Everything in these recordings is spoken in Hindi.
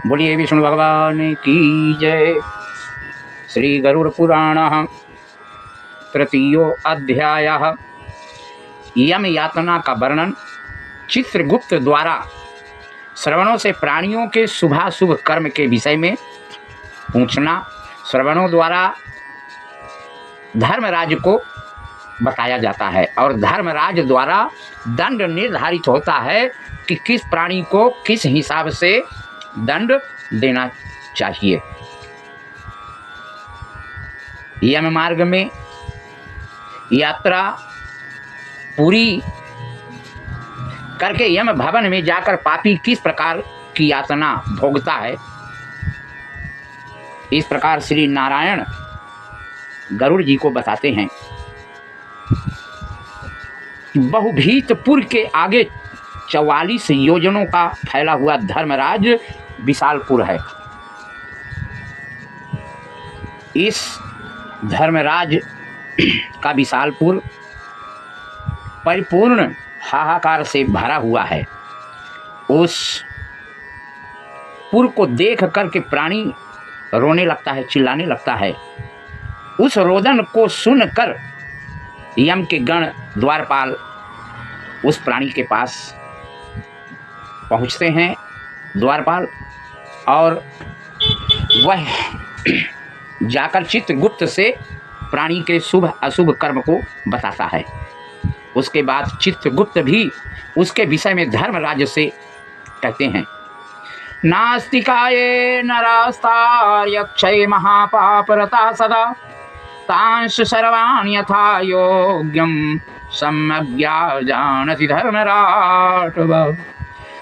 बोलिए विष्णु भगवान की जय। श्री गरुड़ पुराण तृतीयो अध्याय। यम यातना का वर्णन। चित्रगुप्त द्वारा श्रवणों से प्राणियों के शुभाशुभ कर्म के विषय में पूछना। श्रवणों द्वारा धर्मराज को बताया जाता है और धर्मराज द्वारा दंड निर्धारित होता है कि किस प्राणी को किस हिसाब से दंड देना चाहिए। यम मार्ग में यात्रा पूरी करके यम भवन में जाकर पापी किस प्रकार की यातना भोगता है, इस प्रकार श्री नारायण गरुड़ जी को बताते हैं। बहुभीतपुर के आगे 44 योजनों का फैला हुआ धर्मराज विशालपुर है। इस धर्मराज का विशालपुर परिपूर्ण हाहाकार से भरा हुआ है। उस पुर को देख कर के प्राणी रोने लगता है, चिल्लाने लगता है। उस रोदन को सुनकर यम के गण द्वारपाल उस प्राणी के पास पहुंचते हैं, द्वारपाल, और वह जाकर चित्रगुप्त से प्राणी के शुभ अशुभ कर्म को बताता है। उसके बाद चित्रगुप्त भी उसके विषय में धर्मराज से कहते हैं। नास्तिकाये नरास्तार्यक्षय महापापरता सदा तांश सर्वान् यथा योग्यं सम्यग् जानति धर्मराट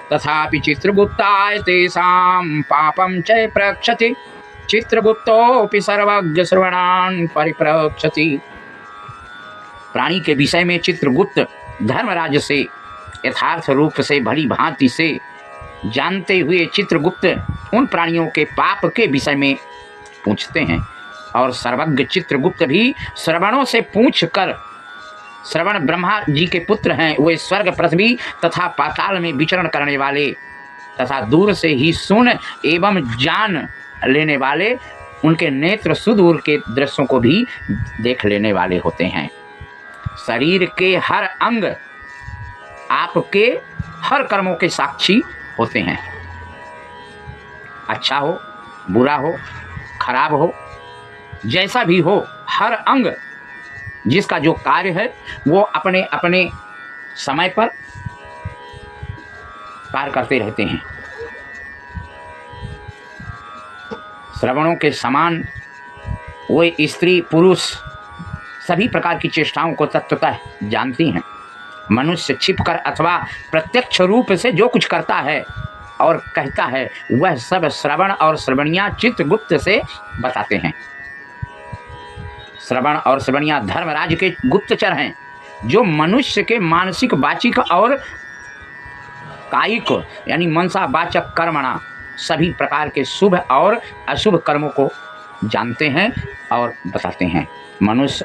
तथापि चित्रगुप्ताय तेषां पापं च प्रक्षति चित्रगुप्तोऽपि सर्वज्ञ श्रवणान् परिप्रक्षति। प्राणी के विषय में चित्रगुप्त धर्मराज से यथार्थ रूप से भली भांति से जानते हुए चित्रगुप्त उन प्राणियों के पाप के विषय में पूछते हैं और सर्वज्ञ चित्रगुप्त भी श्रवणों से पूछकर, श्रवण ब्रह्मा जी के पुत्र हैं, वे स्वर्ग पृथ्वी तथा पाताल में विचरण करने वाले तथा दूर से ही सुन एवं जान लेने वाले, उनके नेत्र सुदूर के दृश्यों को भी देख लेने वाले होते हैं। शरीर के हर अंग आपके हर कर्मों के साक्षी होते हैं। अच्छा हो, बुरा हो, खराब हो, जैसा भी हो, हर अंग जिसका जो कार्य है वो अपने अपने समय पर कार्य करते रहते हैं। श्रवणों के समान वे स्त्री पुरुष सभी प्रकार की चेष्टाओं को तत्वतः जानती हैं। मनुष्य छिपकर अथवा प्रत्यक्ष रूप से जो कुछ करता है और कहता है वह सब श्रवण और श्रवणिया चित्रगुप्त से बताते हैं। श्रवण और श्रवणिया धर्मराज के गुप्तचर हैं, जो मनुष्य के मानसिक, वाचिक और कायिक यानी मनसा वाचक कर्मणा सभी प्रकार के शुभ और अशुभ कर्मों को जानते हैं और बताते हैं। मनुष्य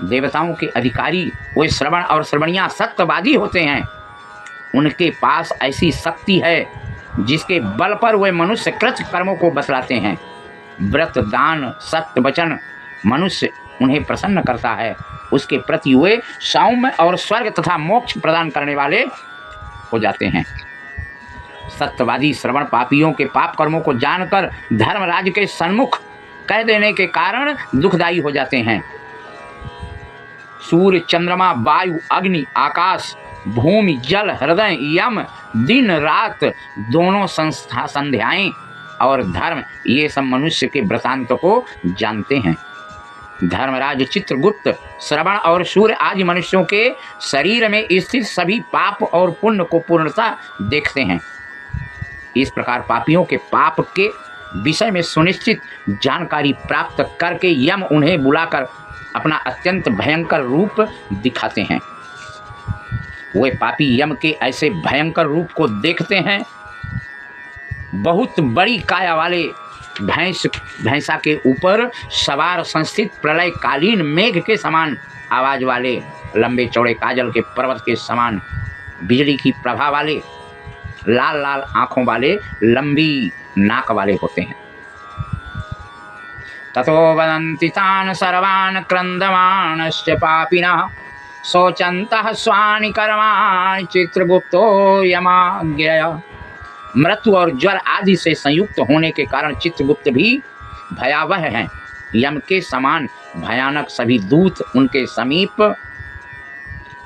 देवताओं के अधिकारी वे श्रवण और श्रवणिया सत्यवादी होते हैं। उनके पास ऐसी शक्ति है जिसके बल पर वे मनुष्य कृत कर्मों को बतलाते हैं। व्रत, दान, सत्य वचन मनुष्य उन्हें प्रसन्न करता है, उसके प्रति वे सौम्य और स्वर्ग तथा मोक्ष प्रदान करने वाले हो जाते हैं। सत्यवादी श्रवण पापियों के पाप कर्मों को जानकर धर्मराज के सन्मुख कह देने के कारण दुखदायी हो जाते हैं। सूर्य, चंद्रमा, वायु, अग्नि, आकाश, भूमि, जल, हृदय, यम, दिन रात दोनों संध्याएं और धर्म, ये सब मनुष्य के वृतांत को जानते हैं। धर्मराज चित्रगुप्त श्रवण और सूर्य आदि मनुष्यों के शरीर में स्थित सभी पाप और पुण्य को पूर्णता देखते हैं। इस प्रकार पापियों के पाप के विषय में सुनिश्चित जानकारी प्राप्त करके यम उन्हें बुलाकर अपना अत्यंत भयंकर रूप दिखाते हैं। वे पापी यम के ऐसे भयंकर रूप को देखते हैं। बहुत बड़ी काया वाले भैंसा के ऊपर सवार संस्थित प्रलयकालीन मेघ के समान आवाज वाले, लंबे चौड़े काजल के पर्वत के समान बिजली की प्रभा वाले लाल लाल आँखों वाले, लंबी नाक वाले होते हैं। ततो वदन्ति तान् सर्वान् क्रन्दमाणश्च पापिनः शोचन्तः स्वानि कर्माणि चित्रगुप्तो यमाज्ञया। मृत्यु और ज्वर आदि से संयुक्त होने के कारण चित्रगुप्त भी भयावह हैं। यम के समान भयानक सभी दूत उनके समीप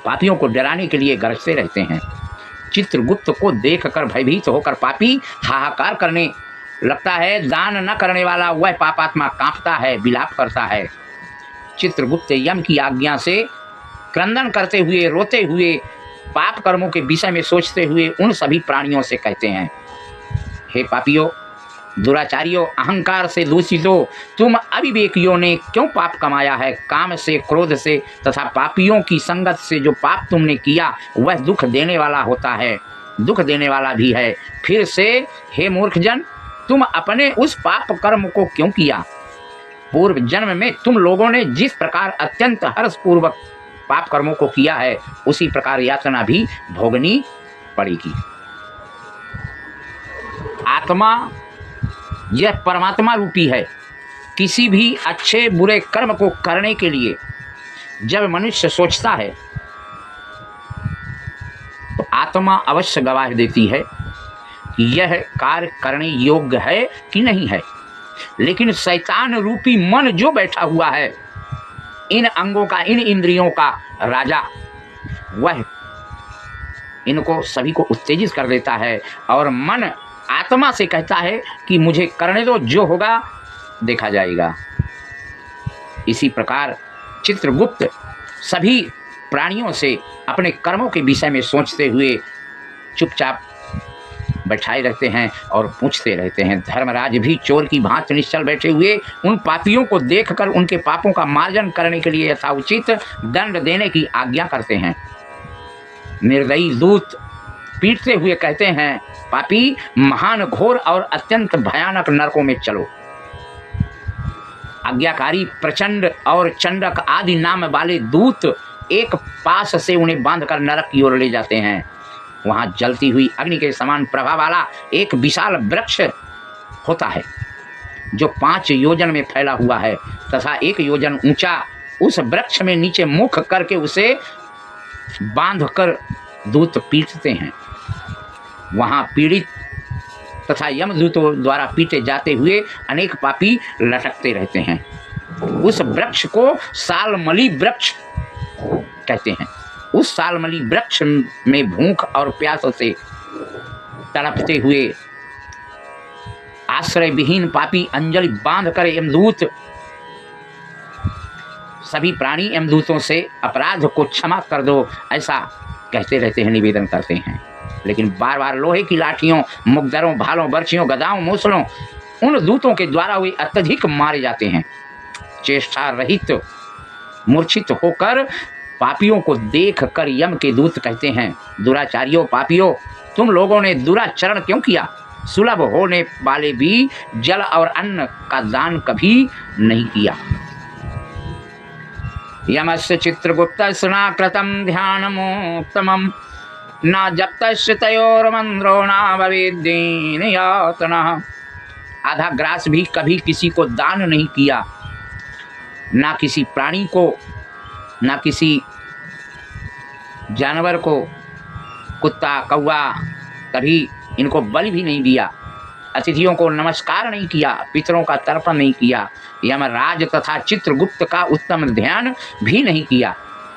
पापियों को डराने के लिए गरजते रहते हैं। चित्रगुप्त को देखकर भयभीत होकर पापी हाहाकार करने लगता है। दान न करने वाला वह पापात्मा कांपता है, विलाप करता है। चित्रगुप्त यम की आज्ञा से क्रंदन करते हुए, रोते हुए, पाप कर्मों के विषय में सोचते हुए उन सभी प्राणियों से कहते हैं, हे पापियों, दुराचारियों, अहंकार से दूषितों, तुम अविवेकियों ने क्यों पाप कमाया है? काम से, क्रोध से तथा पापियों की संगत से जो पाप तुमने किया वह दुख देने वाला होता है, दुख देने वाला भी है। फिर से हे मूर्खजन, तुम अपने उस पाप कर्म को क्यों किया? पूर्व जन्म में तुम लोगों ने जिस प्रकार अत्यंत हर्षपूर्वक पाप कर्मों को किया है उसी प्रकार यातना भी भोगनी पड़ेगी। आत्मा यह परमात्मा रूपी है। किसी भी अच्छे बुरे कर्म को करने के लिए जब मनुष्य सोचता है तो आत्मा अवश्य गवाही देती है कि यह कार्य करने योग्य है कि नहीं है। लेकिन शैतान रूपी मन जो बैठा हुआ है, इन अंगों का, इन इंद्रियों का राजा, वह इनको सभी को उत्तेजित कर देता है और मन आत्मा से कहता है कि मुझे करने दो, जो होगा देखा जाएगा। इसी प्रकार चित्रगुप्त सभी प्राणियों से अपने कर्मों के विषय में सोचते हुए चुपचाप बैठाए रहते हैं और पूछते रहते हैं। धर्मराज भी चोर की भांति निश्चल बैठे हुए उन पापियों को देखकर उनके पापों का मार्जन करने के लिए यथाउचित दंड देने की आज्ञा करते हैं। निर्दयी दूत पीटते हुए कहते हैं, पापी, महान, घोर और अत्यंत भयानक नरकों में चलो। आज्ञाकारी प्रचंड और चंडक आदि नाम वाले दूत एक पास से उन्हें बांधकर नरक की ओर ले जाते हैं। वहां जलती हुई अग्नि के समान प्रभा वाला एक विशाल वृक्ष होता है जो 5 योजन में फैला हुआ है तथा 1 योजन ऊंचा। उस वृक्ष में नीचे मुख करके उसे बांधकर दूत पीटते हैं। वहां पीड़ित तथा यमदूतों द्वारा पीटे जाते हुए अनेक पापी लटकते रहते हैं। उस वृक्ष को सालमली वृक्ष कहते हैं। उस सालमली वृक्ष में भूख और प्यास से तड़पते हुए आश्रय विहीन पापी अंजलि बांध कर यमदूत सभी प्राणी यमदूतों से अपराध को क्षमा कर दो ऐसा कहते रहते हैं, निवेदन करते हैं। लेकिन बार बार लोहे की लाठियों, मुगदरों, भालों, बर्छियों, गदाओं, मूसलों उन दूतों के द्वारा वे अत्यधिक मारे जाते हैं। चेष्टा रहित मूर्छित होकर पापियों को देख कर यम के दूत कहते हैं, दुराचारियों, पापियों, तुम लोगों ने दुराचरण क्यों किया? सुलभ होने वाले भी जल और अन्न का दान कभी नहीं किया। यमस्य चित्रगुप्तस्य न कृतं ध्यानमुत्तमं न जप्तस्य तयोर्मंद्रो न भवेद्दीन यातनः। आधा ग्रास भी कभी किसी को दान नहीं किया, ना किसी प्राणी को, ना किसी जानवर को, कुत्ता, कौवा, कभी इनको बलि भी नहीं दिया। अतिथियों को नमस्कार नहीं किया, पितरों का तर्पण नहीं किया। यमराज तथा चित्रगुप्त का उत्तम ध्यान भी नहीं किया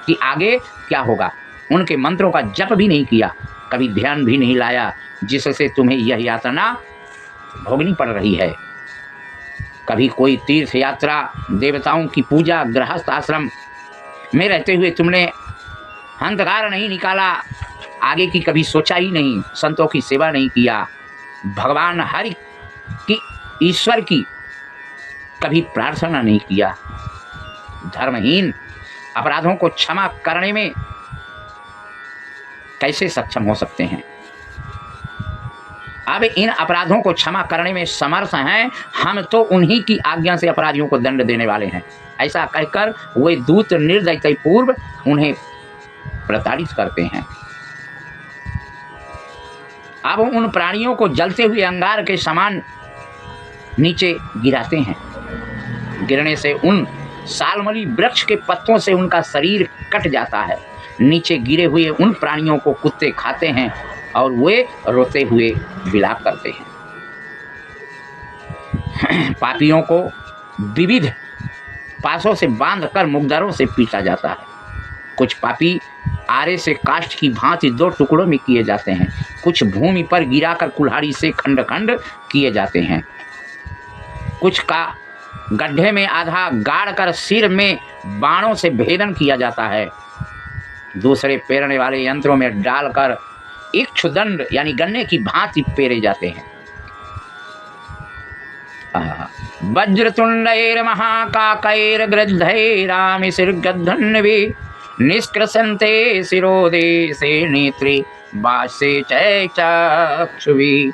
कि आगे क्या होगा। उनके मंत्रों का जप भी नहीं किया, कभी ध्यान भी नहीं लाया, जिससे तुम्हें यह यातना भोगनी पड़ रही है। कभी कोई तीर्थ यात्रा, देवताओं की पूजा, गृहस्थ आश्रम में रहते हुए तुमने अंधकार नहीं निकाला, आगे की कभी सोचा ही नहीं, संतों की सेवा नहीं किया, भगवान हरि की, ईश्वर की कभी प्रार्थना नहीं किया। धर्महीन अपराधों को क्षमा करने में कैसे सक्षम हो सकते हैं? अब इन अपराधों को क्षमा करने में समर्थ हैं, हम तो उन्हीं की आज्ञा से अपराधियों को दंड देने वाले हैं। ऐसा कहकर वे दूत निर्दयता पूर्व उन्हें प्रताड़ित करते हैं। अब उन प्राणियों को जलते हुए अंगार के समान नीचे गिराते हैं। गिरने से उन सालमली वृक्ष के पत्तों से उनका शरीर कट जाता है। नीचे गिरे हुए उन प्राणियों को कुत्ते खाते हैं और वे रोते हुए विलाप करते हैं। पापियों को विविध पासों से बांधकर मुग्दरों से पीटा जाता है। कुछ पापी आरे से काष्ठ की भांति 2 टुकड़ों में किए जाते हैं। कुछ भूमि पर गिराकर कुल्हाड़ी से खंड खंड किए जाते हैं। कुछ का गड्ढे में आधा गाड़कर सिर में बाणों से भेदन किया जाता है। दूसरे पेरने वाले यंत्रों में डालकर इक्षुदंड यानी गन्ने की भांति पेरे जाते हैं। वज्रतुंडैर्महाकाकैर्गृद्धैरामिषिर्गद्धन्वी निष्कृसन्ते शिरोदेशे नेत्रे बासे चक्षुषी।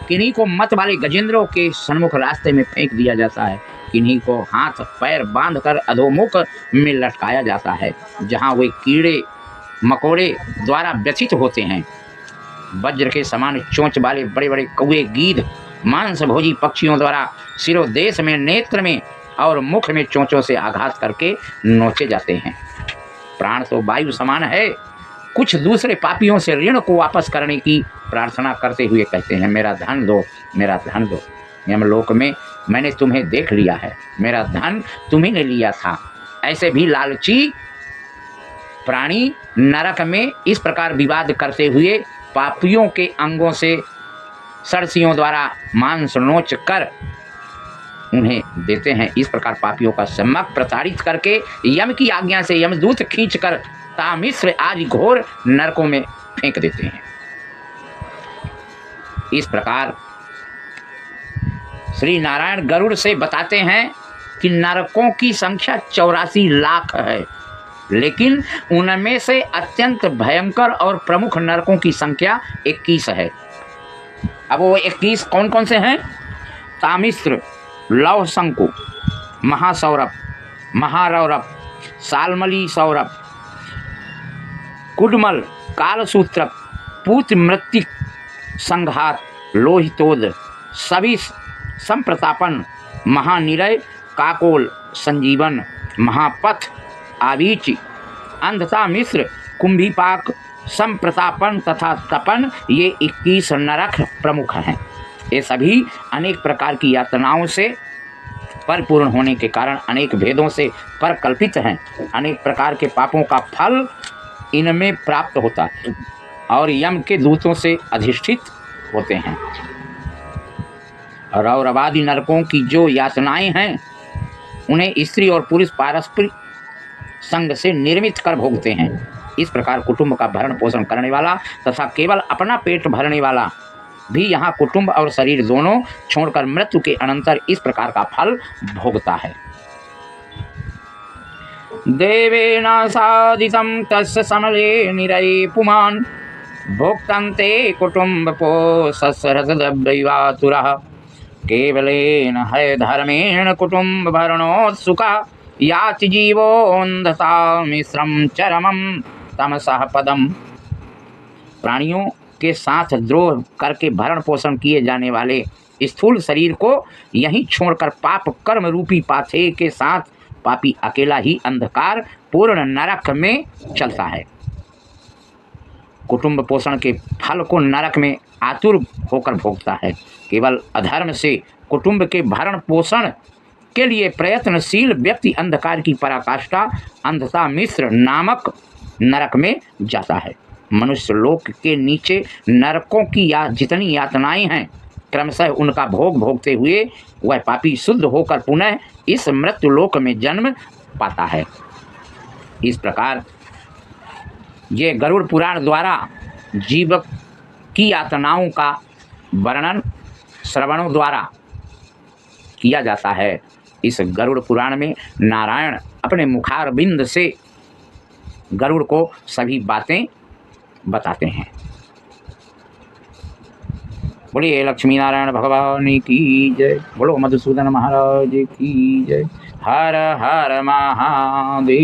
किन्हीं को मत वाले गजेंद्रों के सन्मुख रास्ते में फेंक दिया जाता है। किन्हीं को हाथ पैर बांधकर अधोमुख में लटकाया जाता है, जहां वे कीड़े मकोड़े द्वारा व्यथित होते हैं। वज्र के समान चोंच वाले बड़े बड़े कौवे गीध मांस भोजी पक्षियों द्वारा शिरोदेश में नेत्र में और मुख में चोंचों से आघात करके नोचे जाते हैं। प्राण तो वायु समान है। कुछ दूसरे पापियों से ऋण को वापस करने की प्रार्थना करते हुए कहते हैं, मेरा धन दो, मेरा धन दो। यमलोक में मैंने तुम्हें देख लिया है, मेरा धन तुम्ही ने लिया था। ऐसे भी लालची प्राणी नरक में इस प्रकार विवाद करते हुए पापियों के अंगों से सरसियों द्वारा मांस नोच कर उन्हें देते हैं। इस प्रकार पापियों का सम्यक प्रताड़ित करके यम की आज्ञा से यमदूत खींचकर तामिश्र आदि घोर नरकों में फेंक देते हैं। इस प्रकार श्री नारायण गरुड़ से बताते हैं कि नरकों की संख्या 84 लाख है, लेकिन उनमें से अत्यंत भयंकर और प्रमुख नरकों की संख्या 21 है। अब वो 21 कौन कौन से हैं? तामिश्र, लौह शंकु, महासौरभ, महारौरभ, सालमली सौरभ, कुडमल, कालसूत्रक, पूत मृत्तिक, संघात, लोहितोद, सभी संप्रतापन, महानिरय, काकोल, संजीवन, महापथ, आवीच, अंधता मिश्र, कुंभीपाक, संप्रतापन तथा तपन, ये 21 नरक प्रमुख हैं। ये सभी अनेक प्रकार की यातनाओं से परिपूर्ण होने के कारण अनेक भेदों से परकल्पित हैं। अनेक प्रकार के पापों का फल इनमें प्राप्त होता है और यम के दूतों से अधिष्ठित होते हैं। रौरवादी नरकों की जो यातनाएं हैं उन्हें स्त्री और पुरुष पारस्परिक संग से निर्मित कर भोगते हैं। इस प्रकार कुटुंब का भरण पोषण करने वाला तथा केवल अपना पेट भरने वाला भी यहाँ कुटुंब और शरीर दोनों छोड़कर मृत्यु के अनंतर इस प्रकार का फल भोगता है। देवेन साधितं तस्य समले निरये पुमान् भोक्तन्ते कुटुम्ब पोषसरसदब्दैवातुरः केवलेन है धर्मेण कुटुम्ब भरणोत्सुका याति जीवोन्धता मिश्रम चरमम तमसः पदम। प्राणियों के साथ द्रोह करके भरण पोषण किए जाने वाले स्थूल शरीर को यहीं छोड़कर पाप कर्म रूपी पाथे के साथ पापी अकेला ही अंधकार पूर्ण नरक में चलता है। कुटुंब पोषण के फल को नरक में आतुर होकर भोगता है। केवल अधर्म से कुटुंब के भरण पोषण के लिए प्रयत्नशील व्यक्ति अंधकार की पराकाष्ठा अंधता मिश्र नामक नरक में जाता है। मनुष्य लोक के नीचे नरकों की जितनी यातनाएं हैं क्रमशः उनका भोग भोगते हुए वह पापी शुद्ध होकर पुनः इस मृत्यु लोक में जन्म पाता है। इस प्रकार ये गरुड़ पुराण द्वारा जीव की यातनाओं का वर्णन श्रवणों द्वारा किया जाता है। इस गरुड़ पुराण में नारायण अपने मुखारबिंद से गरुड़ को सभी बातें बताते हैं। बोलिए लक्ष्मी नारायण भगवान की जय। बोलो मधुसूदन महाराज की जय। हर हर महादेव।